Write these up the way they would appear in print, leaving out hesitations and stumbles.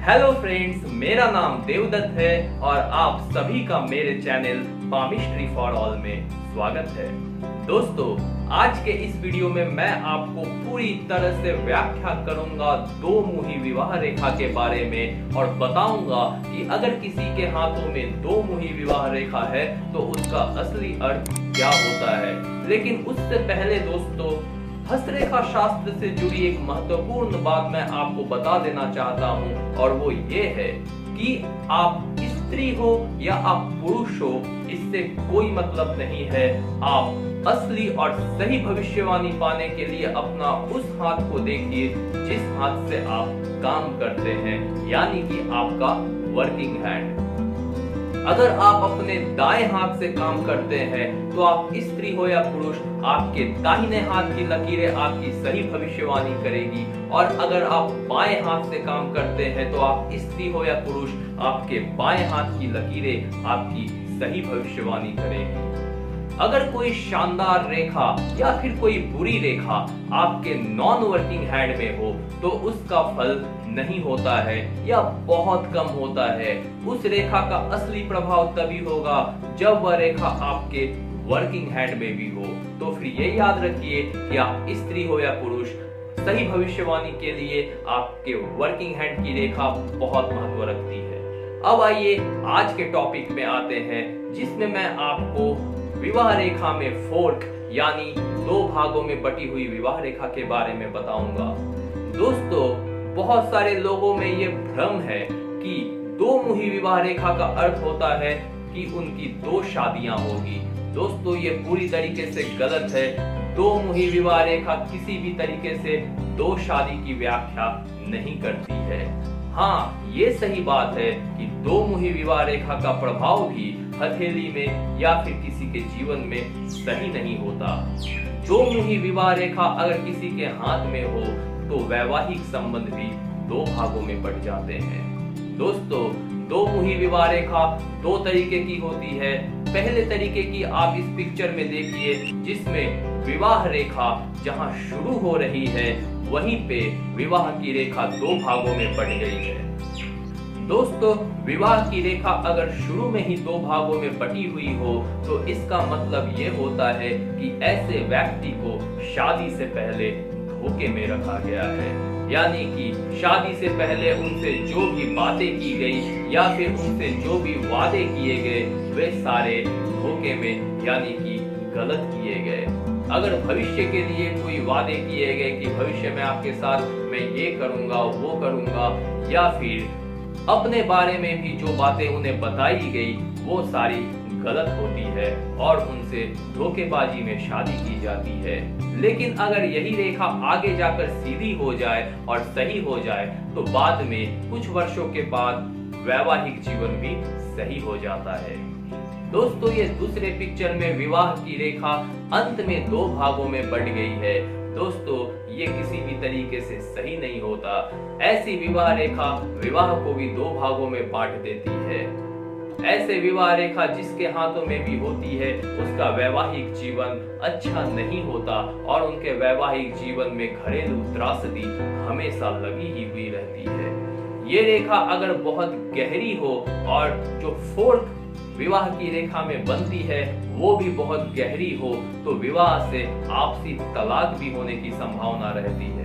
Hello friends, मेरा नाम देवदत्त है और आप सभी का मेरे चैनल पामिस्ट्री फॉर ऑल में स्वागत है। दोस्तों, आज के इस वीडियो में मैं आपको पूरी तरह से व्याख्या करूंगा दो मुही विवाह रेखा के बारे में और बताऊंगा कि अगर किसी के हाथों में दो मुही विवाह रेखा है तो उसका असली अर्थ क्या होता है। लेकिन उससे पहले दोस्तों, हस्तरेखा शास्त्र से जुड़ी एक महत्वपूर्ण बात मैं आपको बता देना चाहता हूं और वो ये है कि आप स्त्री हो या आप पुरुष हो, इससे कोई मतलब नहीं है। आप असली और सही भविष्यवाणी पाने के लिए अपना उस हाथ को देखिए जिस हाथ से आप काम करते हैं, यानी कि आपका वर्किंग हैंड। अगर आप अपने दाएं हाथ से काम करते हैं तो आप स्त्री हो या पुरुष, आपके दाहिने हाथ की लकीरें आपकी सही भविष्यवाणी करेगी। और अगर आप बाएं हाथ से काम करते हैं तो आप स्त्री हो या पुरुष, आपके बाएं हाथ की लकीरें आपकी सही भविष्यवाणी करेगी। अगर कोई शानदार रेखा या फिर कोई बुरी रेखा आपके नॉन वर्किंग हैंड में हो तो उसका फल नहीं होता है या बहुत कम होता है। उस रेखा का असली प्रभाव तभी होगा जब वह रेखा आपके वर्किंग हैंड में भी हो। तो फिर ये याद रखिए कि आप स्त्री हो या पुरुष, सही भविष्यवाणी के लिए आपके वर्किंग हैंड की रेखा बहुत महत्व रखती है। अब आइए आज के टॉपिक में आते हैं, जिसमें मैं आपको विवाह रेखा में फोर्क यानी दो भागों में बटी हुई विवाह रेखा के बारे में बताऊंगा। दोस्तों, बहुत सारे लोगों में ये भ्रम है कि दो मुही विवाह रेखा का अर्थ होता है कि उनकी दो शादियां होगी। दोस्तों, ये पूरी तरीके से गलत है। दो मुही विवाह रेखा किसी भी तरीके से दो शादी की व्याख्या नहीं करती है। हाँ, ये सही बात है कि दो मुही विवाह रेखा का प्रभाव भी हथेली में या फिर किसी के जीवन में सही नहीं होता। दो मुही विवाह रेखा अगर किसी के हाथ में हो तो वैवाहिक संबंध भी दो भागों में बट जाते हैं। दोस्तों, दो मुही विवाह रेखा दो तरीके की होती है। पहले तरीके की आप इस पिक्चर में देखिए, जिसमें विवाह रेखा जहां शुरू हो रही है वहीं पे विवाह की रेखा दो भागों में बट गई है। दोस्तों, विवाह की रेखा अगर शुरू में ही दो भागों में बटी हुई हो तो इसका मतलब ये होता है कि ऐसे व्यक्ति को शादी से पहले धोखे में रखा गया है। यानी कि शादी से पहले उनसे जो भी बातें की गई या फिर उनसे जो भी वादे किए गए वे सारे धोखे में यानी कि गलत किए गए। अगर भविष्य के लिए कोई वादे किए गए कि भविष्य में आपके साथ मैं ये करूंगा वो करूंगा, या फिर अपने बारे में भी जो बातें उन्हें बताई गई वो सारी गलत होती है और उनसे धोखेबाजी में शादी की जाती है। लेकिन अगर यही रेखा आगे जाकर सीधी हो जाए और सही हो जाए तो बाद में कुछ वर्षों के बाद वैवाहिक जीवन भी सही हो जाता है। दोस्तों, ये दूसरे पिक्चर में विवाह की रेखा अंत में दो भागों में बट गई है। दोस्तों, ये किसी भी तरीके से सही नहीं होता। ऐसी विवाह रेखा विवाह को भी दो भागों में बांट देती है। ऐसे विवाह रेखा जिसके हाथों में भी होती है उसका वैवाहिक जीवन अच्छा नहीं होता और उनके वैवाहिक जीवन में घरेलू त्रासदी हमेशा लगी ही हुई रहती है। ये रेखा अगर बहुत गहरी हो और जो फोर्क विवाह की रेखा में बनती है वो भी बहुत गहरी हो तो विवाह से आपसी तलाक भी होने की संभावना रहती है।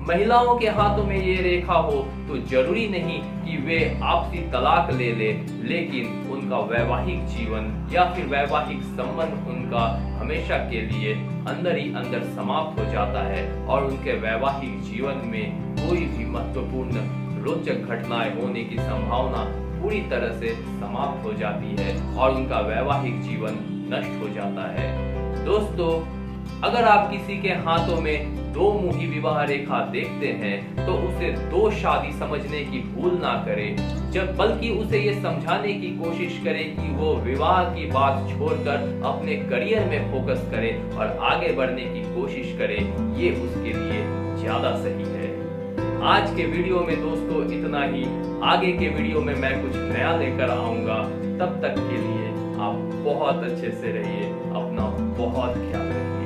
महिलाओं के हाथों में ये रेखा हो तो जरूरी नहीं कि वे आपसी तलाक ले ले, लेकिन उनका वैवाहिक जीवन या फिर वैवाहिक संबंध उनका हमेशा के लिए अंदर ही अंदर समाप्त हो जाता है और उनके वैवाहिक जीवन में कोई भी महत्वपूर्ण रोचक घटनाएं होने की संभावना पूरी तरह से समाप्त हो जाती है और उनका वैवाहिक जीवन नष्ट हो जाता है। दोस्तों, अगर आप किसी के हाथों में दो मुही विवाह रेखा देखते हैं तो उसे दो शादी समझने की भूल ना करें, बल्कि उसे ये समझाने की कोशिश करें कि वो विवाह की बात छोड़कर अपने करियर में फोकस करे और आगे बढ़ने की कोशिश करे। ये उसके लिए ज्यादा सही है। आज के वीडियो में दोस्तों इतना ही। आगे के वीडियो में मैं कुछ नया लेकर आऊंगा। तब तक के लिए आप बहुत अच्छे से रहिए, अपना बहुत ख्याल रखिए।